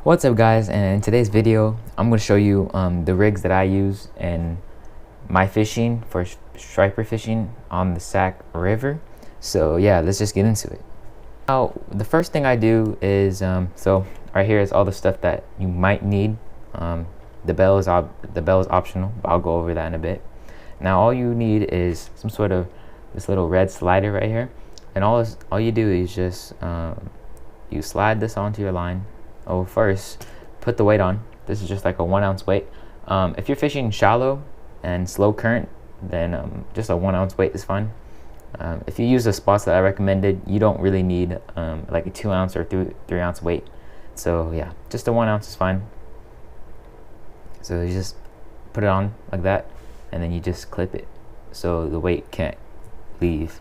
What's up guys, and in today's video I'm going to show you the rigs that I use in my fishing for striper fishing on the Sac River. So yeah, let's just get into it. Now the first thing I do is so right here is all the stuff that you might need. The bell is optional, but I'll go over that in a bit. Now all you need is some sort of this little red slider right here, and all you do is just you slide this onto your line. Oh, first put the weight on. This is just like a 1 ounce weight. If you're fishing shallow and slow current, then just a 1 ounce weight is fine. If you use the spots that I recommended, you don't really need like a 2 ounce or 3 ounce weight. So yeah, just a 1 ounce is fine. So you just put it on like that, and then you just clip it so the weight can't leave.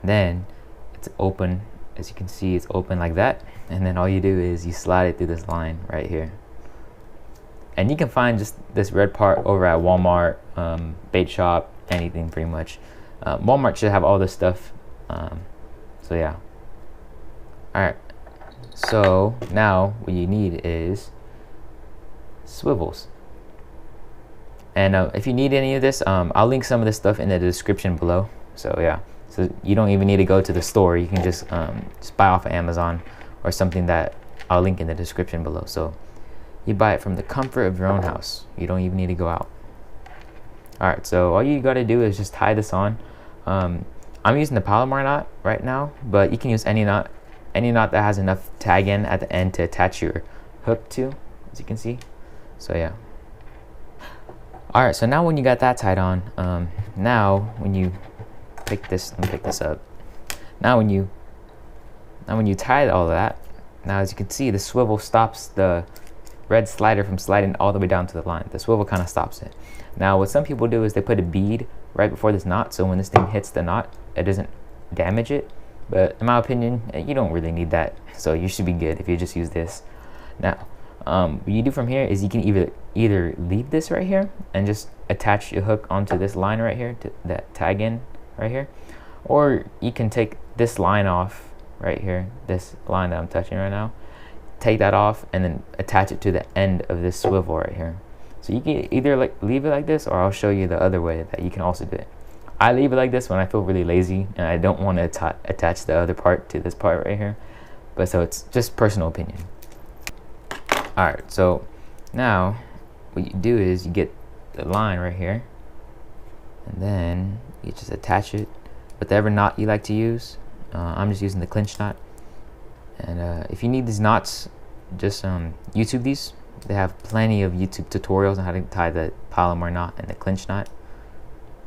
Then it's open. As you can see, it's open like that, and then all you do is you slide it through this line right here. And you can find just this red part over at Walmart, bait shop, anything pretty much. Walmart should have all this stuff. So yeah. Alright, so now what you need is swivels. And if you need any of this, I'll link some of this stuff in the description below. So yeah. So you don't even need to go to the store. You can just buy off of Amazon or something that I'll link in the description below. So you buy it from the comfort of your own house. You don't even need to go out. Alright, so all you gotta do is just tie this on. I'm using the Palomar knot right now, but you can use any knot that has enough tag in at the end to attach your hook to, as you can see. So yeah. Alright, so now when you got that tied on, now when you pick this up. Now when you tie all of that, now as you can see, the swivel stops the red slider from sliding all the way down to the line. The swivel kind of stops it. Now what some people do is they put a bead right before this knot, so when this thing hits the knot, it doesn't damage it. But in my opinion, you don't really need that, so you should be good if you just use this. Now what you do from here is you can either leave this right here and just attach your hook onto this line right here, to that tag in right here, or you can take this line off right here, this line that I'm touching right now, take that off and then attach it to the end of this swivel right here. So you can either leave it like this, or I'll show you the other way that you can also do it. I leave it like this when I feel really lazy and I don't want to attach the other part to this part right here, but so it's just personal opinion. Alright, so now what you do is you get the line right here, and then you just attach it with whatever knot you like to use. I'm just using the clinch knot, and if you need these knots, just YouTube these. They have plenty of YouTube tutorials on how to tie the Palomar knot and the clinch knot.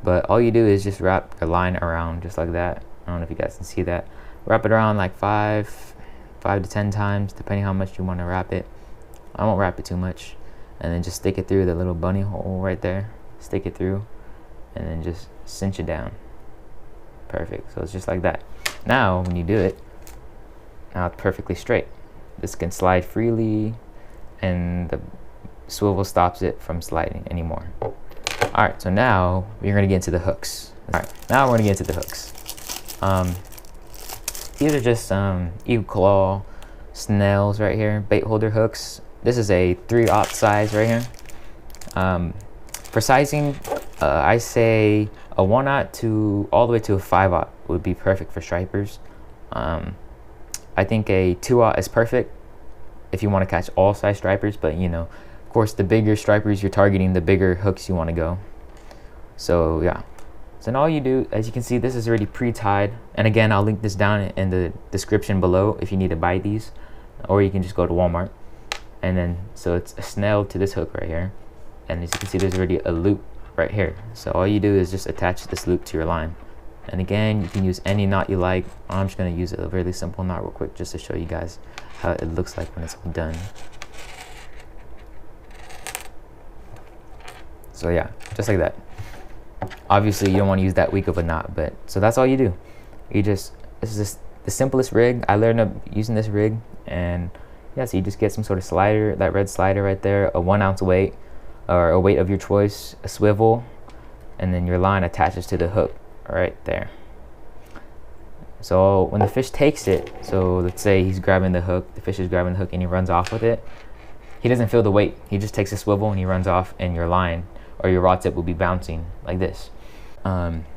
But all you do is just wrap the line around just like that. I don't know if you guys can see that. Wrap it around like 5 to 10 times, depending how much you want to wrap it. I won't wrap it too much, and then just stick it through the little bunny hole right there. Stick it through, and then just cinch it down. Perfect. So it's just like that. Now when you do it, now it's perfectly straight. This can slide freely, and the swivel stops it from sliding anymore. Alright, so now we're going to get into the hooks. Alright, now we're going to get into the hooks. These are just Eagle Claw snails right here, bait holder hooks. This is a 3/0 size right here. For sizing, I say a 1/0 to all the way to a 5/0 would be perfect for stripers. I think a 2/0 is perfect if you want to catch all size stripers, but you know, of course, the bigger stripers you're targeting, the bigger hooks you want to go. So yeah. So now all you do, as you can see, this is already pre-tied, and again, I'll link this down in the description below if you need to buy these, or you can just go to Walmart. And then so it's a snail to this hook right here, and as you can see, there's already a loop right here. So all you do is just attach this loop to your line, and again, you can use any knot you like. I'm just going to use a really simple knot real quick just to show you guys how it looks like when it's all done. So yeah, just like that. Obviously you don't want to use that weak of a knot, but so that's all you do. This is just the simplest rig. I learned up using this rig, and yeah, so you just get some sort of slider, that red slider right there, a 1 ounce weight, or a weight of your choice, a swivel, and then your line attaches to the hook right there. So when the fish takes it, so let's say he's grabbing the hook, the fish is grabbing the hook and he runs off with it, he doesn't feel the weight. He just takes a swivel and he runs off, and your line or your rod tip will be bouncing like this. We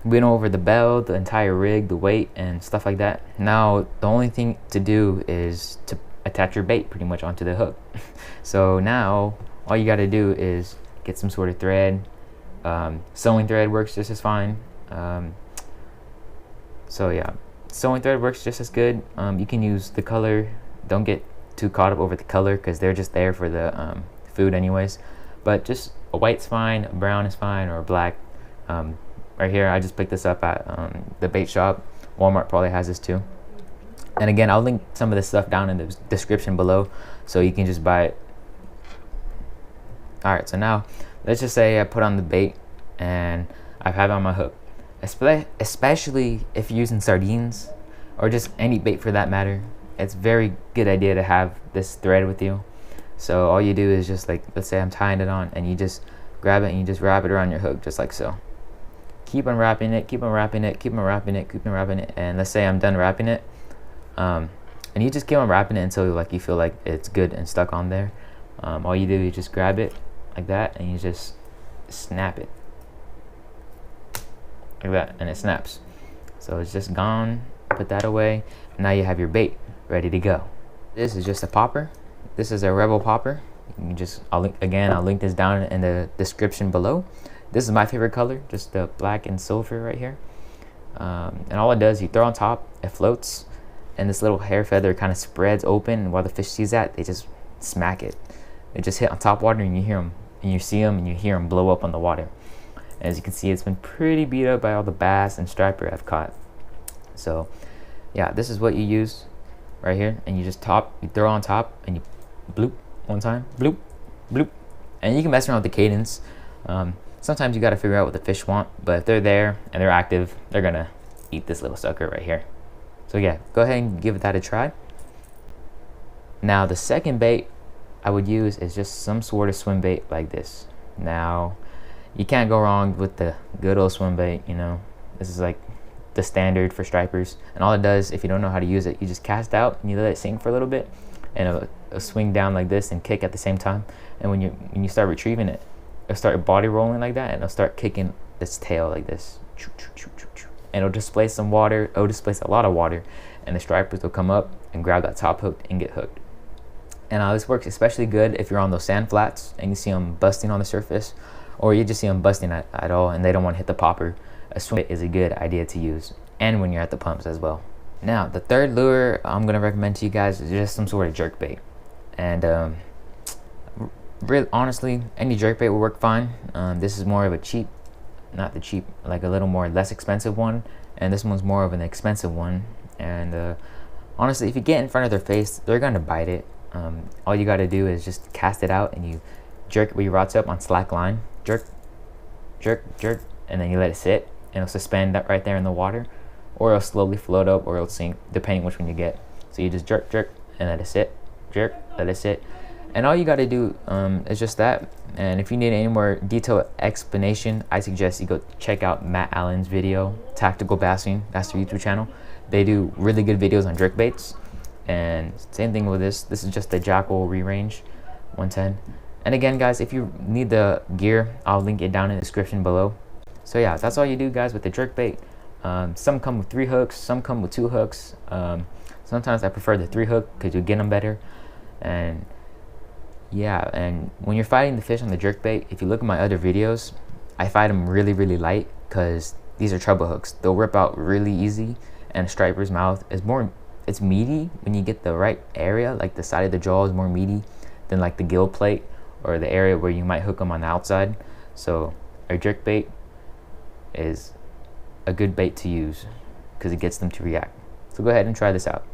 went over the bell, the entire rig, the weight, and stuff like that. Now the only thing to do is to attach your bait pretty much onto the hook. So now all you got to do is get some sort of thread. Sewing thread works just as fine. So yeah, sewing thread works just as good. You can use the color. Don't get too caught up over the color because they're just there for the food anyways. But just a white's fine, a brown is fine, or a black. Right here, I just picked this up at the bait shop. Walmart probably has this too. And again, I'll link some of this stuff down in the description below, so you can just buy it. All right, so now let's just say I put on the bait and I have it on my hook. Especially if you're using sardines or just any bait for that matter, it's a very good idea to have this thread with you. So all you do is just, like, let's say I'm tying it on, and you just grab it and you just wrap it around your hook just like so. Keep on wrapping it, keep on wrapping it, keep on wrapping it, keep on wrapping it, and let's say I'm done wrapping it, and you just keep on wrapping it until like you feel like it's good and stuck on there. All you do is just grab it like that and you just snap it like that, and it snaps. So it's just gone. Put that away. Now you have your bait ready to go. This is just a popper. This is a Rebel popper. You just, I'll link this down in the description below. This is my favorite color, just the black and silver right here. And all it does, you throw on top, it floats, and this little hair feather kind of spreads open, and while the fish sees that, they just smack it. They just hit on top water, and you hear them, and you see them, and you hear them blow up on the water. As you can see, it's been pretty beat up by all the bass and striper I've caught. So yeah, this is what you use right here, and you just you throw on top, and you bloop one time, bloop, bloop, and you can mess around with the cadence. Sometimes you got to figure out what the fish want, but if they're there and they're active, they're gonna eat this little sucker right here. So yeah, go ahead and give that a try. Now the second bait I would use is just some sort of swim bait like this. Now you can't go wrong with the good old swim bait, you know. This is like the standard for stripers, and all it does, if you don't know how to use it, you just cast out and you let it sink for a little bit, and it'll swing down like this and kick at the same time. And when you start retrieving it, it'll start body rolling like that, and it'll start kicking its tail like this, and it'll displace some water. It'll displace a lot of water, and the stripers will come up and grab that top hook and get hooked. And this works especially good if you're on those sand flats and you see them busting on the surface, or you just see them busting at all and they don't want to hit the popper. A swim bait is a good idea to use, and when you're at the pumps as well. Now the third lure I'm gonna recommend to you guys is just some sort of jerk bait. And really, honestly, any jerk bait will work fine. This is more of a like a little more less expensive one, and this one's more of an expensive one. And honestly, if you get in front of their face, they're gonna bite it. All you gotta do is just cast it out and you jerk it with your rod tip on slack line, jerk, jerk, jerk, and then you let it sit, and it'll suspend that right there in the water, or it'll slowly float up, or it'll sink, depending which one you get. So you just jerk, jerk, and let it sit, jerk, let it sit. And all you got to do is just that. And if you need any more detailed explanation, I suggest you go check out Matt Allen's video, Tactical Bassing. That's their YouTube channel. They do really good videos on jerk baits. And same thing with this. This is just the Jackal Re-Range 110. And again, guys, if you need the gear, I'll link it down in the description below. So yeah, that's all you do, guys, with the jerk bait. Some come with 3 hooks, some come with 2 hooks. Sometimes I prefer the 3 hook because you get them better. And yeah, and when you're fighting the fish on the jerk bait, if you look at my other videos, I fight them really, really light because these are treble hooks. They'll rip out really easy, and a striper's mouth is it's meaty when you get the right area. Like the side of the jaw is more meaty than like the gill plate or the area where you might hook them on the outside. So a jerk bait is a good bait to use because it gets them to react. So go ahead and try this out.